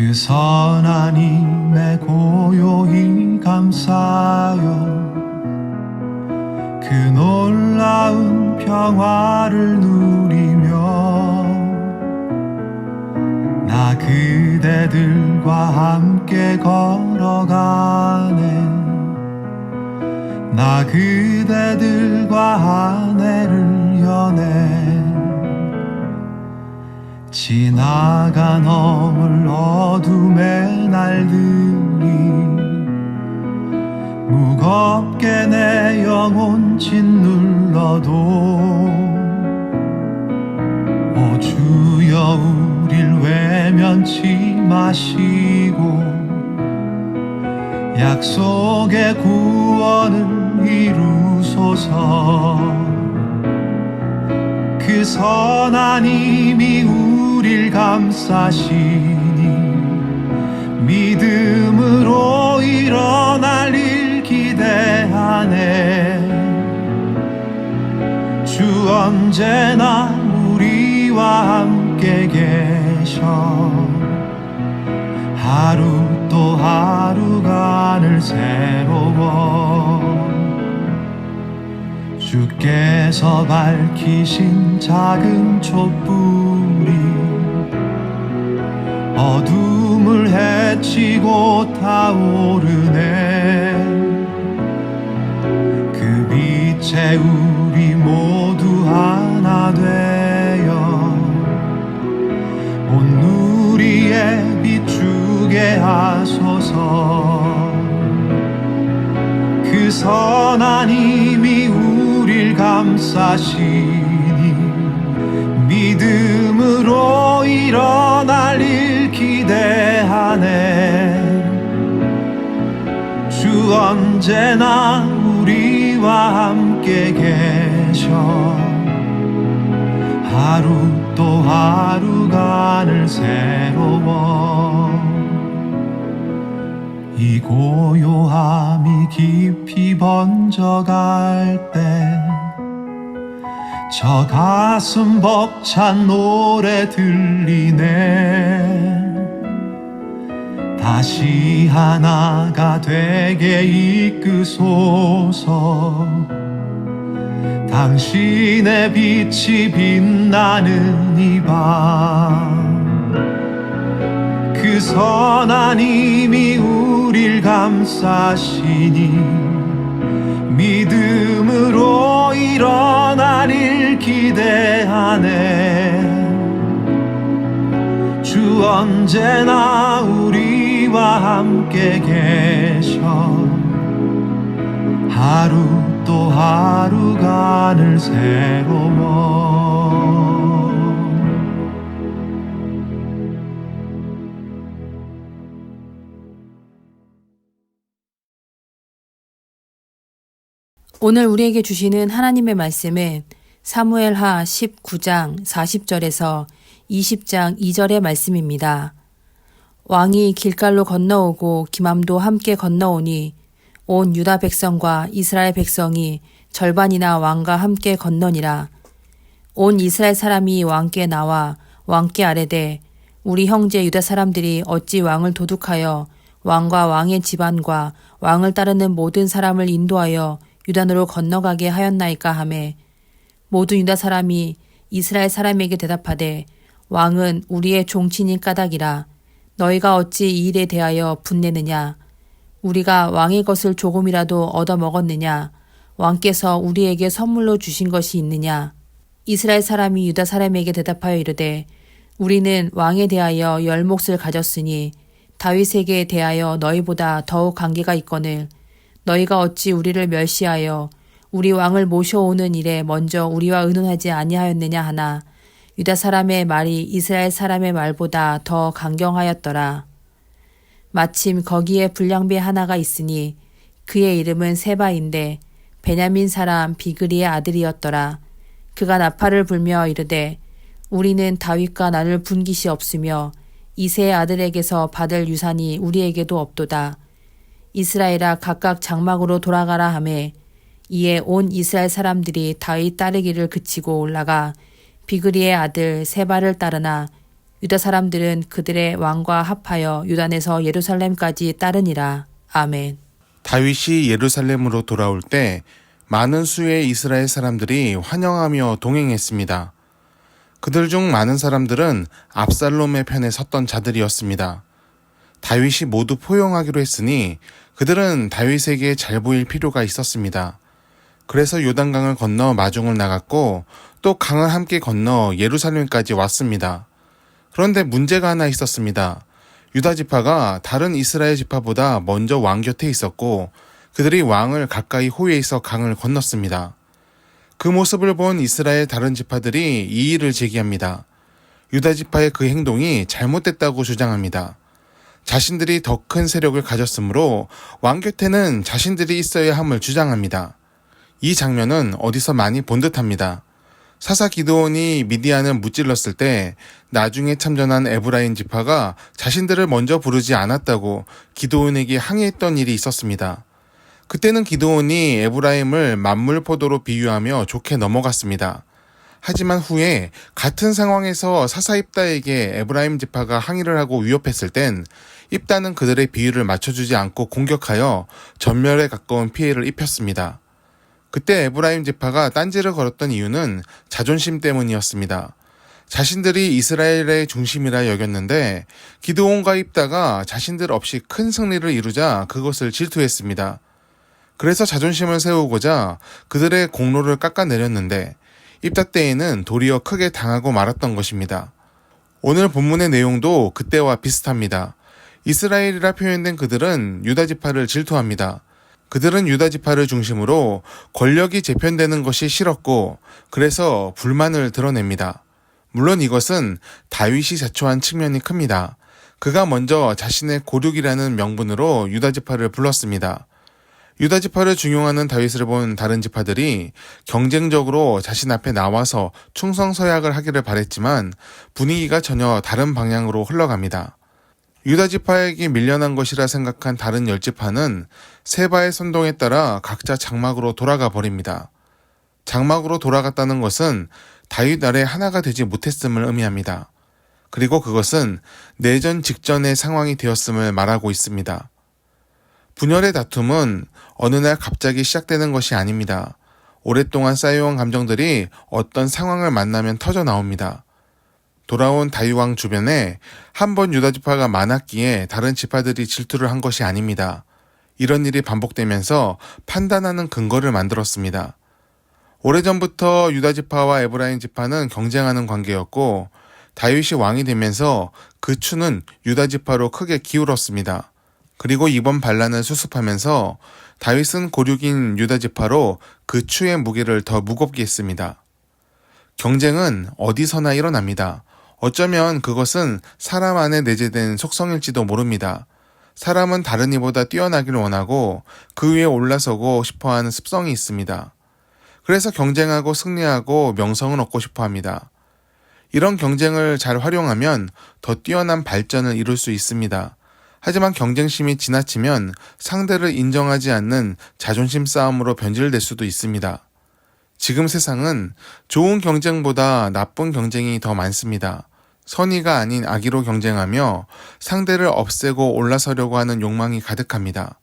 그 선한 힘에 고요히 감사여 그 놀라운 평화를 누리며 나 그대들과 함께 걸어가네. 나 그대들과 한 해를 여네. 지나가 넘을 어둠의 날들이 무겁게 내 영혼 짓눌러도 오 주여 우릴 외면치 마시고 약속의 구원을 이루소서. 그 선한 힘이 우릴 감싸시니 믿음으로 일어날 일 기대하네. 주 언제나 우리와 함께 계셔 하루 또 하루가 늘 새로워. 주께서 밝히신 작은 촛불이 어둠을 헤치고 타오르네. 그 빛에 우리 모두 하나 되어 온 누리에 비추게 하소서. 그 선한 힘이 우릴 감싸시니 믿음으로 일어날 일 기대하네. 주 언제나 우리와 함께 계셔 하루 또 하루가 늘 새로워. 이 고요함이 깊이 번져갈 때 저 가슴 벅찬 노래 들리네. 다시 하나가 되게 이끄소서. 당신의 빛이 빛나는 이 밤 그 선한 힘이 우릴 감싸시니 믿음으로 일어날 일 기대하네. 주 언제나 우리와 함께 계셔 하루 또 하루가 늘 새로워. 오늘 우리에게 주시는 하나님의 말씀은 사무엘하 19장 40절에서 20장 2절의 말씀입니다. 왕이 길갈로 건너오고 기맘도 함께 건너오니 온 유다 백성과 이스라엘 백성이 절반이나 왕과 함께 건너니라. 온 이스라엘 사람이 왕께 나와 왕께 아뢰되 우리 형제 유다 사람들이 어찌 왕을 도둑하여 왕과 왕의 집안과 왕을 따르는 모든 사람을 인도하여 유단으로 건너가게 하였나이까 하매 모든 유다 사람이 이스라엘 사람에게 대답하되 왕은 우리의 종친인 까닭이라. 너희가 어찌 이 일에 대하여 분내느냐. 우리가 왕의 것을 조금이라도 얻어먹었느냐. 왕께서 우리에게 선물로 주신 것이 있느냐. 이스라엘 사람이 유다 사람에게 대답하여 이르되 우리는 왕에 대하여 열 몫을 가졌으니 다윗에게 대하여 너희보다 더욱 관계가 있거늘 너희가 어찌 우리를 멸시하여 우리 왕을 모셔오는 일에 먼저 우리와 의논하지 아니하였느냐 하나 유다 사람의 말이 이스라엘 사람의 말보다 더 강경하였더라. 마침 거기에 불량배 하나가 있으니 그의 이름은 세바인데 베냐민 사람 비그리의 아들이었더라. 그가 나팔을 불며 이르되 우리는 다윗과 나눌 분깃이 없으며 이새의 아들에게서 받을 유산이 우리에게도 없도다. 이스라엘아 각각 장막으로 돌아가라 하매 이에 온 이스라엘 사람들이 다윗 따르기를 그치고 올라가 비그리의 아들 세바를 따르나 유다 사람들은 그들의 왕과 합하여 유단에서 예루살렘까지 따르니라. 아멘. 다윗이 예루살렘으로 돌아올 때 많은 수의 이스라엘 사람들이 환영하며 동행했습니다. 그들 중 많은 사람들은 압살롬의 편에 섰던 자들이었습니다. 다윗이 모두 포용하기로 했으니 그들은 다윗에게 잘 보일 필요가 있었습니다. 그래서 요단강을 건너 마중을 나갔고 또 강을 함께 건너 예루살렘까지 왔습니다. 그런데 문제가 하나 있었습니다. 유다 지파가 다른 이스라엘 지파보다 먼저 왕 곁에 있었고 그들이 왕을 가까이 호위해서 강을 건넜습니다. 그 모습을 본 이스라엘 다른 지파들이 이의를 제기합니다. 유다 지파의 그 행동이 잘못됐다고 주장합니다. 자신들이 더 큰 세력을 가졌으므로 왕 곁에는 자신들이 있어야 함을 주장합니다. 이 장면은 어디서 많이 본 듯합니다. 사사 기드온이 미디안을 무찔렀을 때 나중에 참전한 에브라임 지파가 자신들을 먼저 부르지 않았다고 기드온에게 항의했던 일이 있었습니다. 그때는 기드온이 에브라임을 만물 포도로 비유하며 좋게 넘어갔습니다. 하지만 후에 같은 상황에서 사사 입다에게 에브라임 지파가 항의를 하고 위협했을 땐 입다는 그들의 비유를 맞춰주지 않고 공격하여 전멸에 가까운 피해를 입혔습니다. 그때 에브라임 지파가 딴지를 걸었던 이유는 자존심 때문이었습니다. 자신들이 이스라엘의 중심이라 여겼는데 기드온과 입다가 자신들 없이 큰 승리를 이루자 그것을 질투했습니다. 그래서 자존심을 세우고자 그들의 공로를 깎아내렸는데 입다 때에는 도리어 크게 당하고 말았던 것입니다. 오늘 본문의 내용도 그때와 비슷합니다. 이스라엘이라 표현된 그들은 유다 지파를 질투합니다. 그들은 유다 지파를 중심으로 권력이 재편되는 것이 싫었고 그래서 불만을 드러냅니다. 물론 이것은 다윗이 자초한 측면이 큽니다. 그가 먼저 자신의 고륙이라는 명분으로 유다 지파를 불렀습니다. 유다 지파를 중용하는 다윗을 본 다른 지파들이 경쟁적으로 자신 앞에 나와서 충성서약을 하기를 바랬지만 분위기가 전혀 다른 방향으로 흘러갑니다. 유다 지파에게 밀려난 것이라 생각한 다른 10지파는 세바의 선동에 따라 각자 장막으로 돌아가 버립니다. 장막으로 돌아갔다는 것은 다윗 아래 하나가 되지 못했음을 의미합니다. 그리고 그것은 내전 직전의 상황이 되었음을 말하고 있습니다. 분열의 다툼은 어느 날 갑자기 시작되는 것이 아닙니다. 오랫동안 쌓여온 감정들이 어떤 상황을 만나면 터져 나옵니다. 돌아온 다윗 왕 주변에 한 번 유다 지파가 많았기에 다른 지파들이 질투를 한 것이 아닙니다. 이런 일이 반복되면서 판단하는 근거를 만들었습니다. 오래전부터 유다 지파와 에브라임 지파는 경쟁하는 관계였고 다윗이 왕이 되면서 그 추는 유다 지파로 크게 기울었습니다. 그리고 이번 반란을 수습하면서 다윗은 고륙인 유다 지파로 그 추의 무게를 더 무겁게 했습니다. 경쟁은 어디서나 일어납니다. 어쩌면 그것은 사람 안에 내재된 속성일지도 모릅니다. 사람은 다른 이보다 뛰어나기를 원하고 그 위에 올라서고 싶어하는 습성이 있습니다. 그래서 경쟁하고 승리하고 명성을 얻고 싶어 합니다. 이런 경쟁을 잘 활용하면 더 뛰어난 발전을 이룰 수 있습니다. 하지만 경쟁심이 지나치면 상대를 인정하지 않는 자존심 싸움으로 변질될 수도 있습니다. 지금 세상은 좋은 경쟁보다 나쁜 경쟁이 더 많습니다. 선의가 아닌 악의로 경쟁하며 상대를 없애고 올라서려고 하는 욕망이 가득합니다.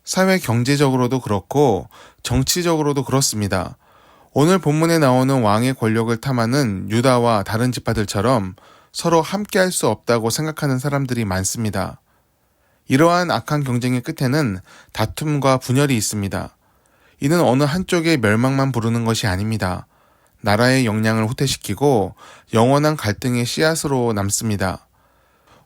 사회 경제적으로도 그렇고 정치적으로도 그렇습니다. 오늘 본문에 나오는 왕의 권력을 탐하는 유다와 다른 지파들처럼 서로 함께할 수 없다고 생각하는 사람들이 많습니다. 이러한 악한 경쟁의 끝에는 다툼과 분열이 있습니다. 이는 어느 한쪽의 멸망만 부르는 것이 아닙니다. 나라의 역량을 후퇴시키고 영원한 갈등의 씨앗으로 남습니다.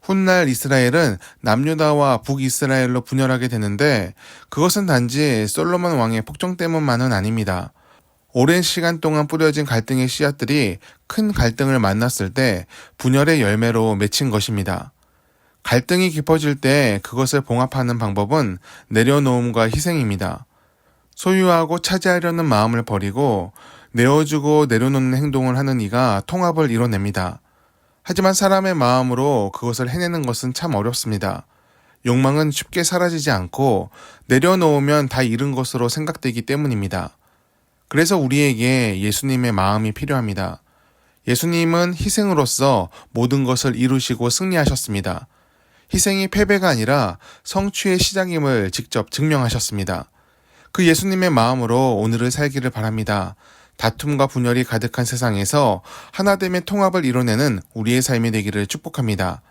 훗날 이스라엘은 남유다와 북이스라엘로 분열하게 되는데 그것은 단지 솔로몬 왕의 폭정 때문만은 아닙니다. 오랜 시간 동안 뿌려진 갈등의 씨앗들이 큰 갈등을 만났을 때 분열의 열매로 맺힌 것입니다. 갈등이 깊어질 때 그것을 봉합하는 방법은 내려놓음과 희생입니다. 소유하고 차지하려는 마음을 버리고 내어주고 내려놓는 행동을 하는 이가 통합을 이뤄냅니다. 하지만 사람의 마음으로 그것을 해내는 것은 참 어렵습니다. 욕망은 쉽게 사라지지 않고 내려놓으면 다 잃은 것으로 생각되기 때문입니다. 그래서 우리에게 예수님의 마음이 필요합니다. 예수님은 희생으로서 모든 것을 이루시고 승리하셨습니다. 희생이 패배가 아니라 성취의 시작임을 직접 증명하셨습니다. 그 예수님의 마음으로 오늘을 살기를 바랍니다. 다툼과 분열이 가득한 세상에서 하나됨의 통합을 이뤄내는 우리의 삶이 되기를 축복합니다.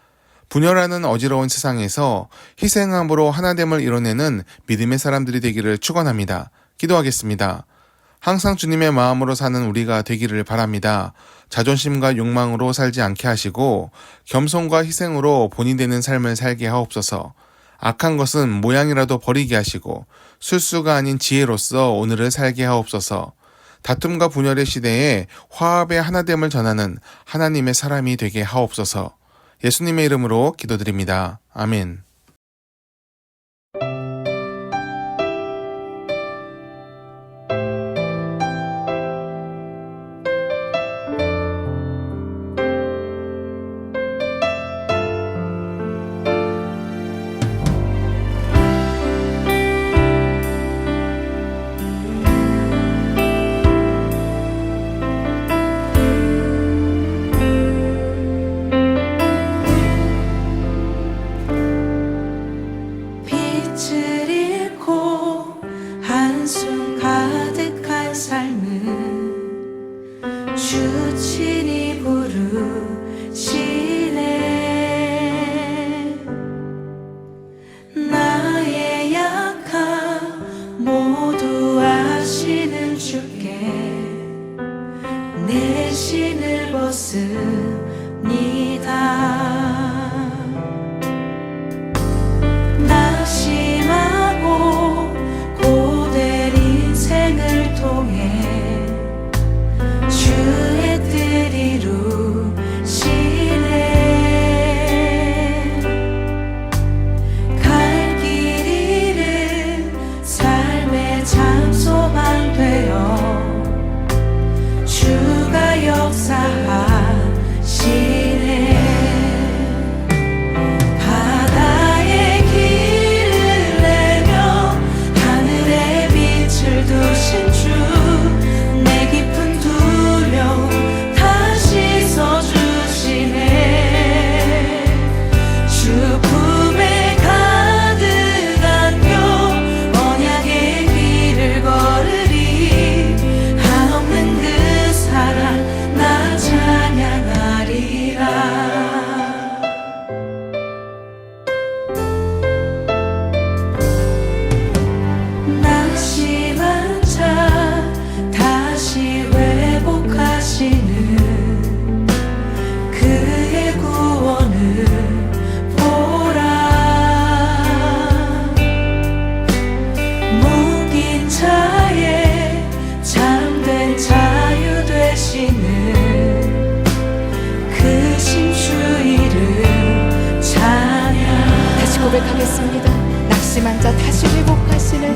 분열하는 어지러운 세상에서 희생함으로 하나됨을 이뤄내는 믿음의 사람들이 되기를 축원합니다. 기도하겠습니다. 항상 주님의 마음으로 사는 우리가 되기를 바랍니다. 자존심과 욕망으로 살지 않게 하시고 겸손과 희생으로 본이 되는 삶을 살게 하옵소서. 악한 것은 모양이라도 버리게 하시고 술수가 아닌 지혜로서 오늘을 살게 하옵소서. 다툼과 분열의 시대에 화합의 하나됨을 전하는 하나님의 사람이 되게 하옵소서. 예수님의 이름으로 기도드립니다. 아멘. 빛을 잃고 한숨 가득한 삶은 주 친히 부르시네. 나의 약함 모두 아시는 주께 내 신을 벗습니다. 낙심하고 고된 인생을 통해 주의 뜻 이루시네. 갈 길 잃은 삶의 장소만 되어 주가 역사하시네. 두신 주 내 깊은 두려움 다시 써주시네. 주 품에 가득 안겨 언약의 길을 걸으리. 한없는 그 사랑 나 찬양하리라. 다시 회복하시는 그의 구원을 보라. 묶인 자에 잠든 자유 되시는 그 신주 이름 찬양. 다시 고백하겠습니다. 낙심한 자 다시 회복하시는